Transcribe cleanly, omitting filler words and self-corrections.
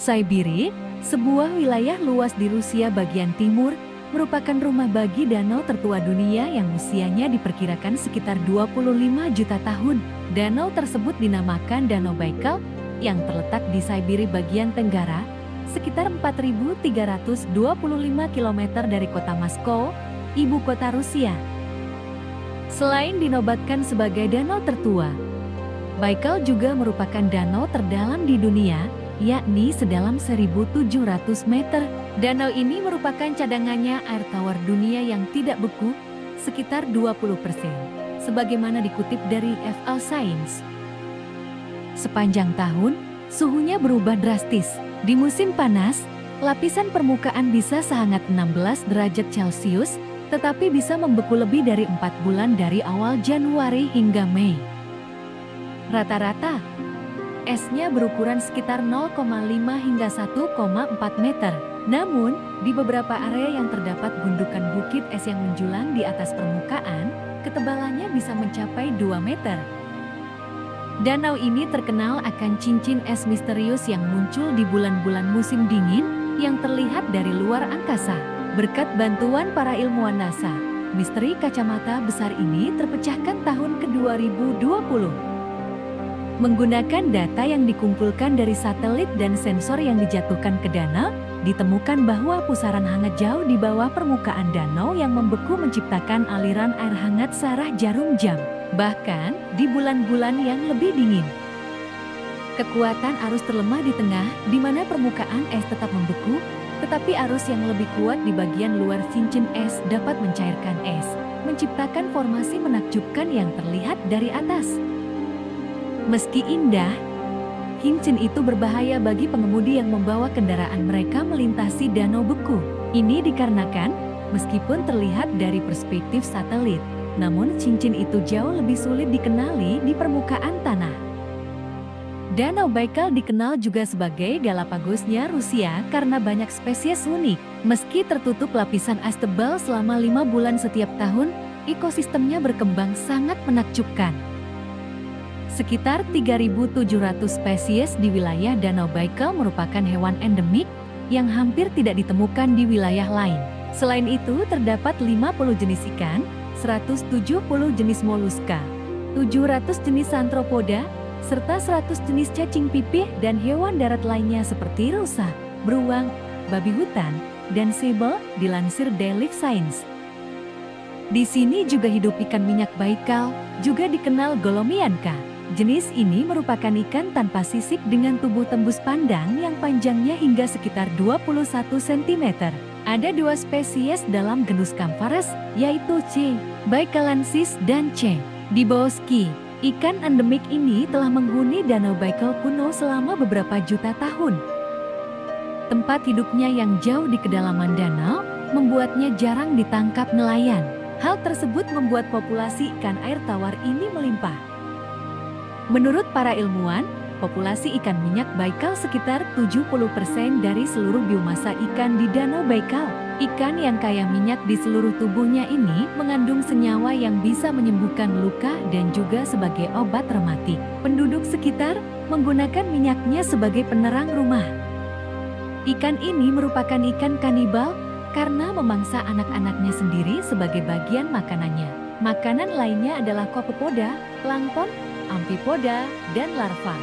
Sibiri, sebuah wilayah luas di Rusia bagian timur, merupakan rumah bagi danau tertua dunia yang usianya diperkirakan sekitar 25 juta tahun. Danau tersebut dinamakan Danau Baikal yang terletak di Sibiri bagian tenggara, sekitar 4.325 km dari kota Moskow, ibu kota Rusia. Selain dinobatkan sebagai danau tertua, Baikal juga merupakan danau terdalam di dunia, yakni sedalam 1.700 meter. Danau ini merupakan cadangannya air tawar dunia yang tidak beku, sekitar 20%, sebagaimana dikutip dari FL Science. Sepanjang tahun, suhunya berubah drastis. Di musim panas, lapisan permukaan bisa sehangat 16 derajat Celcius, tetapi bisa membeku lebih dari 4 bulan dari awal Januari hingga Mei. Rata-rata, esnya berukuran sekitar 0,5 hingga 1,4 meter. Namun, di beberapa area yang terdapat gundukan bukit es yang menjulang di atas permukaan, ketebalannya bisa mencapai 2 meter. Danau ini terkenal akan cincin es misterius yang muncul di bulan-bulan musim dingin yang terlihat dari luar angkasa. Berkat bantuan para ilmuwan NASA, misteri kacamata besar ini terpecahkan tahun ke-2020. Menggunakan data yang dikumpulkan dari satelit dan sensor yang dijatuhkan ke danau, ditemukan bahwa pusaran hangat jauh di bawah permukaan danau yang membeku menciptakan aliran air hangat searah jarum jam, bahkan di bulan-bulan yang lebih dingin. Kekuatan arus terlemah di tengah, di mana permukaan es tetap membeku, tetapi arus yang lebih kuat di bagian luar cincin es dapat mencairkan es, menciptakan formasi menakjubkan yang terlihat dari atas. Meski indah, cincin itu berbahaya bagi pengemudi yang membawa kendaraan mereka melintasi danau beku. Ini dikarenakan, meskipun terlihat dari perspektif satelit, namun cincin itu jauh lebih sulit dikenali di permukaan tanah. Danau Baikal dikenal juga sebagai Galapagosnya Rusia karena banyak spesies unik. Meski tertutup lapisan es tebal selama 5 bulan setiap tahun, ekosistemnya berkembang sangat menakjubkan. Sekitar 3.700 spesies di wilayah Danau Baikal merupakan hewan endemik yang hampir tidak ditemukan di wilayah lain. Selain itu, terdapat 50 jenis ikan, 170 jenis moluska, 700 jenis arthropoda, serta 100 jenis cacing pipih dan hewan darat lainnya seperti rusa, beruang, babi hutan, dan sable, dilansir Daily Science. Di sini juga hidup ikan minyak Baikal, juga dikenal Golomianka. Jenis ini merupakan ikan tanpa sisik dengan tubuh tembus pandang yang panjangnya hingga sekitar 21 cm. Ada 2 spesies dalam genus Kamphares, yaitu C. baikalensis dan C. diboski. Ikan endemik ini telah menghuni Danau Baikal kuno selama beberapa juta tahun. Tempat hidupnya yang jauh di kedalaman danau, membuatnya jarang ditangkap nelayan. Hal tersebut membuat populasi ikan air tawar ini melimpah. Menurut para ilmuwan, populasi ikan minyak Baikal sekitar 70% dari seluruh biomasa ikan di Danau Baikal. Ikan yang kaya minyak di seluruh tubuhnya ini mengandung senyawa yang bisa menyembuhkan luka dan juga sebagai obat rematik. Penduduk sekitar menggunakan minyaknya sebagai penerang rumah. Ikan ini merupakan ikan kanibal karena memangsa anak-anaknya sendiri sebagai bagian makanannya. Makanan lainnya adalah kopepoda, plankton, amfipoda, dan larva.